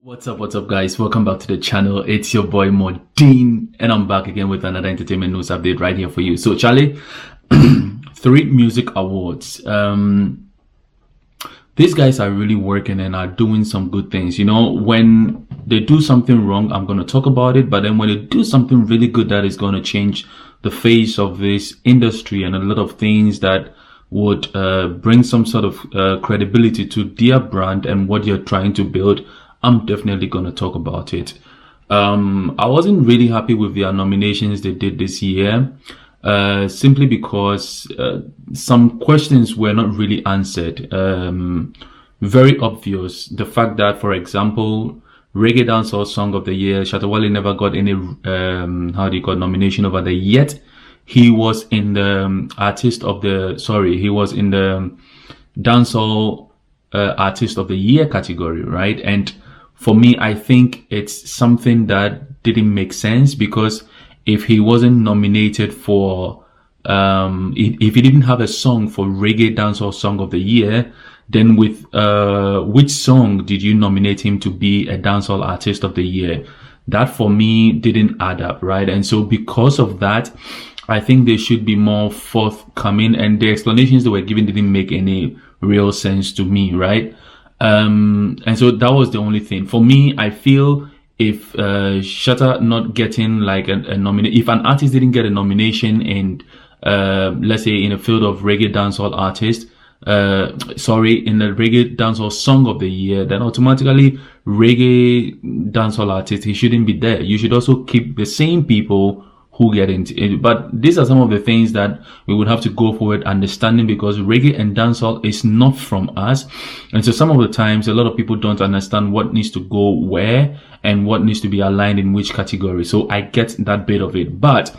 What's up guys, welcome back to the channel. It's your boy Mordin and I'm back again with another entertainment news update right here for you. So Charlie, 3music awards, these guys are really working and are doing some good things. You know, when they do something wrong, I'm going to talk about it, but then when they do something really good that is going to change the face of this industry and a lot of things that would bring some sort of credibility to their brand and what you're trying to build, I'm definitely going to talk about it. I wasn't really happy with their nominations they did this year, simply because some questions were not really answered. Very obvious. The fact that, for example, Reggae Dancehall Song of the Year, Shatta Wale never got any, nomination over there yet. He was in the he was in the Dancehall Artist of the Year category, right? And for me, I think it's something that didn't make sense, because if he wasn't nominated for, if he didn't have a song for Reggae Dancehall Song of the Year, then with which song did you nominate him to be a Dancehall Artist of the Year? That for me didn't add up, right? And so because of that, I think they should be more forthcoming, and the explanations they were given didn't make any real sense to me, right? And so that was the only thing. For me, I feel if Shatta not getting like a nomination, if an artist didn't get a nomination in, let's say in the field of Reggae Dancehall Artist, in the Reggae Dancehall Song of the Year, then automatically Reggae Dancehall Artist, he shouldn't be there. You should also keep the same people who get into it. But these are some of the things that we would have to go forward understanding, because reggae and dancehall is not from us. And so some of the times, a lot of people don't understand what needs to go where and what needs to be aligned in which category. So I get that bit of it. But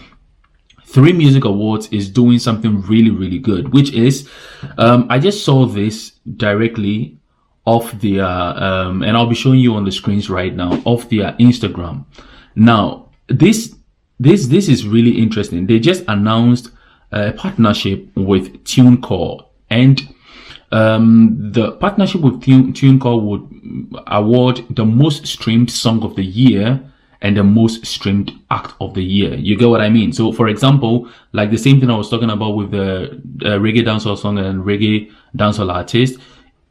3music Awards is doing something really, really good, which is, I just saw this directly off their, and I'll be showing you on the screens right now, off their Instagram. Now, this is really interesting. They just announced a partnership with TuneCore, and the partnership with TuneCore would award the most streamed song of the year and the most streamed act of the year. You get what I mean? So for example, like the same thing I was talking about with the reggae dancehall song and reggae dancehall artist,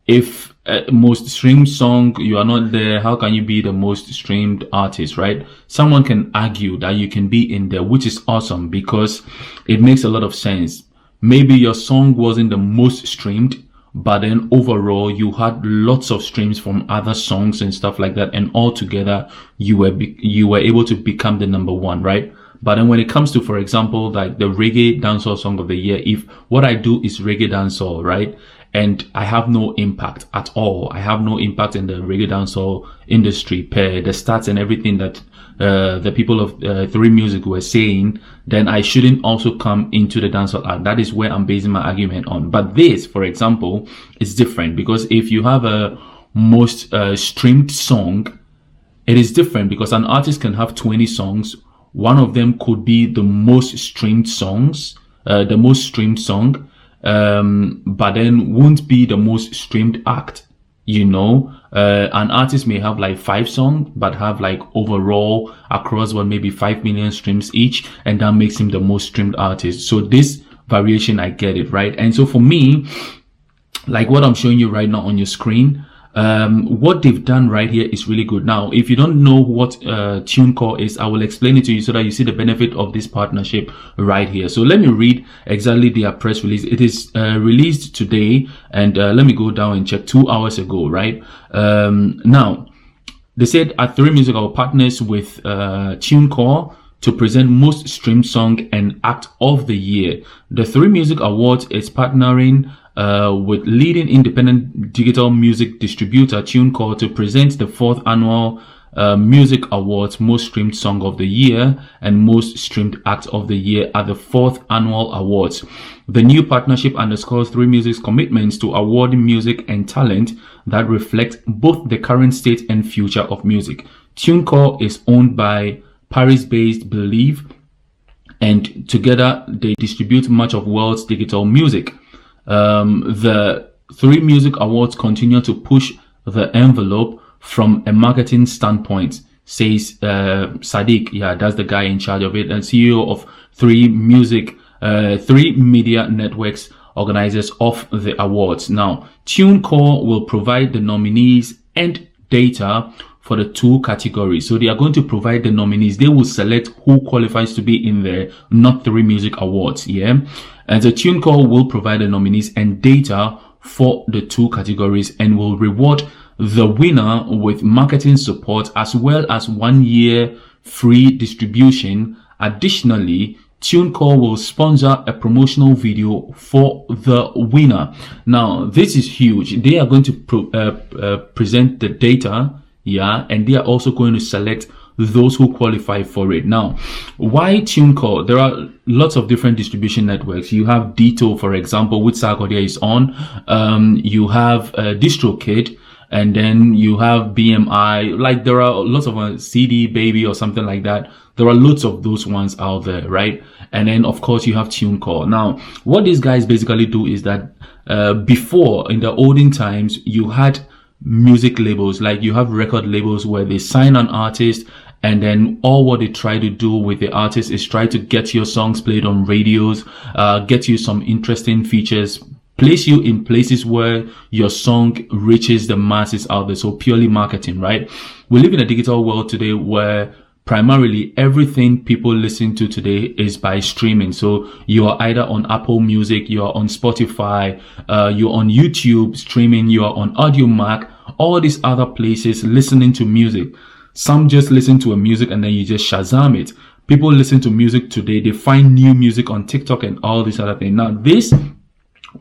if most streamed song, you are not there, how can you be the most streamed artist, right? Someone can argue that you can be in there, which is awesome, because it makes a lot of sense. Maybe your song wasn't the most streamed, but then overall you had lots of streams from other songs and stuff like that, and all together you were able to become the number one, right? But then when it comes to, for example, like the Reggae Dancehall Song of the Year, if what I do is reggae dancehall, right, and I have no impact at all, I have no impact in the reggae dancehall industry per the stats and everything that the people of 3music were saying, then I shouldn't also come into the dancehall act. That is where I'm basing my argument on. But this, for example, is different, because if you have a most streamed song, it is different, because an artist can have 20 songs. One of them could be the most streamed songs, the most streamed song, but then won't be the most streamed act. You know, an artist may have like 5 songs, but have like overall across maybe 5 million streams each, and that makes him the most streamed artist. So this variation, I get it, right? And so for me, like what I'm showing you right now on your screen, what they've done right here is really good. Now, if you don't know what TuneCore is, I will explain it to you so that you see the benefit of this partnership right here. So let me read exactly their press release. It is released today, and let me go down and check 2 hours ago, right? Now, they said at 3music our partners with TuneCore to present most streamed song and act of the year. The 3music Awards is partnering with leading independent digital music distributor TuneCore to present the 4th annual Music Awards Most Streamed Song of the Year and Most Streamed Act of the Year at the 4th Annual Awards. The new partnership underscores 3music's commitments to awarding music and talent that reflect both the current state and future of music. TuneCore is owned by Paris-based Believe, and together they distribute much of world's digital music. The 3music Awards continue to push the envelope from a marketing standpoint, says Sadiq. Yeah, that's the guy in charge of it, and CEO of 3music, 3 Media Networks, organizers of the awards. Now, TuneCore will provide the nominees and data for the 2 categories. So they are going to provide the nominees. They will select who qualifies to be in the Not 3music Awards. Yeah. And the TuneCore will provide the nominees and data for the 2 categories and will reward the winner with marketing support as well as 1 year free distribution. Additionally, TuneCore will sponsor a promotional video for the winner. Now, this is huge. They are going to present the data, yeah, and they are also going to select those who qualify for it. Now, why TuneCore? There are lots of different distribution networks. You have Ditto, for example, which Sarkodie is on. You have DistroKid. And then you have BMI, like there are lots of CD Baby or something like that. There are lots of those ones out there, right? And then of course you have TuneCore. Now, what these guys basically do is that before, in the olden times, you had music labels, like you have record labels where they sign an artist, and then all what they try to do with the artist is try to get your songs played on radios, get you some interesting features, place you in places where your song reaches the masses out there. So purely marketing, right? We live in a digital world today where primarily everything people listen to today is by streaming. So you are either on Apple Music, you are on Spotify, you're on YouTube streaming, you are on Audiomack, all these other places listening to music. Some just listen to a music and then you just Shazam it. People listen to music today. They find new music on TikTok and all these other things. Now,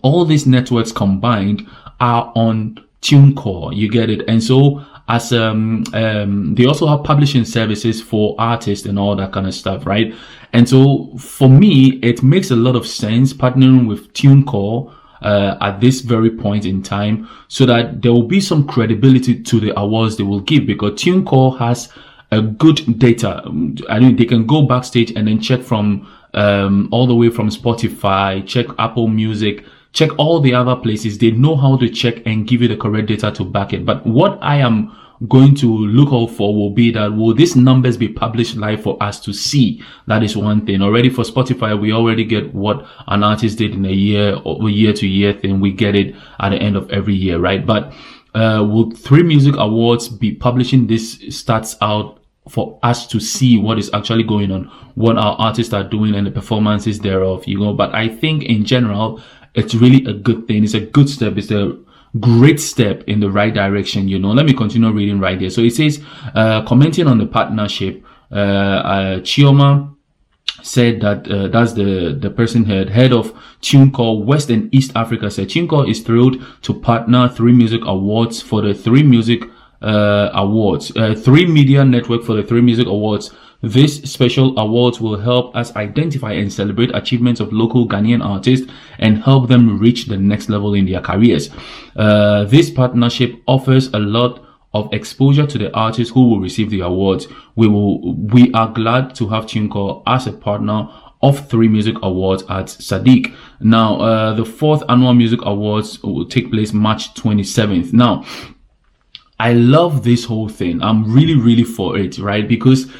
all these networks combined are on TuneCore. You get it? And so as they also have publishing services for artists and all that kind of stuff, right? And so for me, it makes a lot of sense partnering with TuneCore at this very point in time, so that there will be some credibility to the awards they will give, because TuneCore has a good data. I mean, they can go backstage and then check from all the way from Spotify, check Apple Music, check all the other places. They know how to check and give you the correct data to back it. But what I am going to look out for will be that, will these numbers be published live for us to see? That is one thing. Already for Spotify, we already get what an artist did in a year or year to year thing. We get it at the end of every year, right? But will 3music Awards be publishing this stats out for us to see what is actually going on, what our artists are doing and the performances thereof, you know? But I think in general, it's really a good thing. It's a good step. It's a great step in the right direction, you know. Let me continue reading right here. So it says, commenting on the partnership, Chioma said that that's the person head of TuneCore West and East Africa, said TuneCore is thrilled to partner 3music Awards for the 3music Awards, 3 Media Network for the 3music Awards. This special awards will help us identify and celebrate achievements of local Ghanaian artists and help them reach the next level in their careers. This partnership offers a lot of exposure to the artists who will receive the awards. We are glad to have TuneCore as a partner of 3music Awards at Sadiq. Now, the 4th Annual Music Awards will take place March 27th. Now, I love this whole thing. I'm really for it, right? Because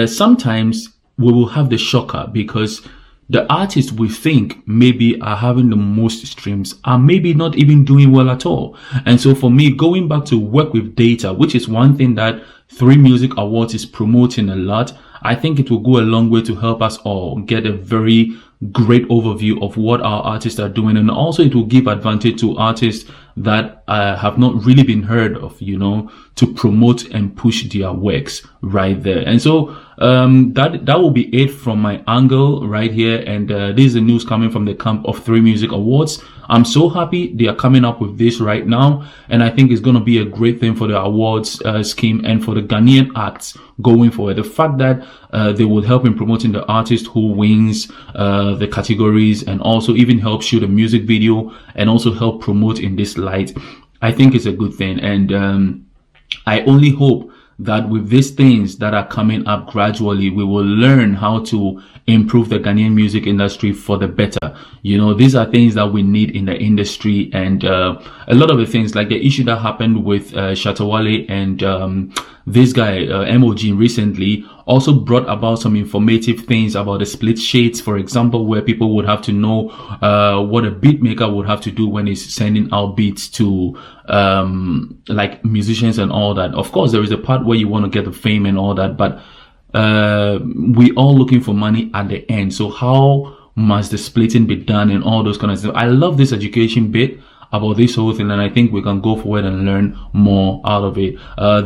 sometimes we will have the shocker, because the artists we think maybe are having the most streams are maybe not even doing well at all. And so for me, going back to work with data, which is one thing that 3music Awards is promoting a lot, I think it will go a long way to help us all get a very great overview of what our artists are doing. And also it will give advantage to artists that have not really been heard of, you know, to promote and push their works right there. And so that will be it from my angle right here. And this is the news coming from the camp of 3music Awards. I'm so happy they are coming up with this right now, and I think it's going to be a great thing for the awards scheme and for the Ghanaian acts going forward. The fact that they will help in promoting the artist who wins the categories, and also even help shoot a music video and also help promote in this light, I think is a good thing. And I only hope that with these things that are coming up gradually, we will learn how to improve the Ghanaian music industry for the better. You know, these are things that we need in the industry, and a lot of the things, like the issue that happened with Shatawale and this guy MOG recently, also brought about some informative things about the split shades, for example, where people would have to know what a beat maker would have to do when he's sending out beats to like musicians and all that. Of course, there is a part where you want to get the fame and all that, but we all looking for money at the end. So how must the splitting be done and all those kind of stuff? I love this education bit about this whole thing, and I think we can go forward and learn more out of it.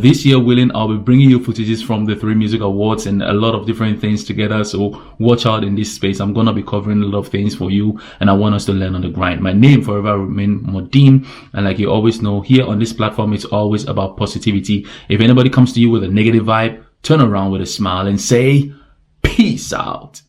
This year, willing, I'll be bringing you footages from the 3music Awards and a lot of different things together, so watch out in this space. I'm gonna be covering a lot of things for you, and I want us to learn on the grind. My name forever remain Mordin, and like you always know, here on this platform, it's always about positivity. If anybody comes to you with a negative vibe, turn around with a smile and say, peace out.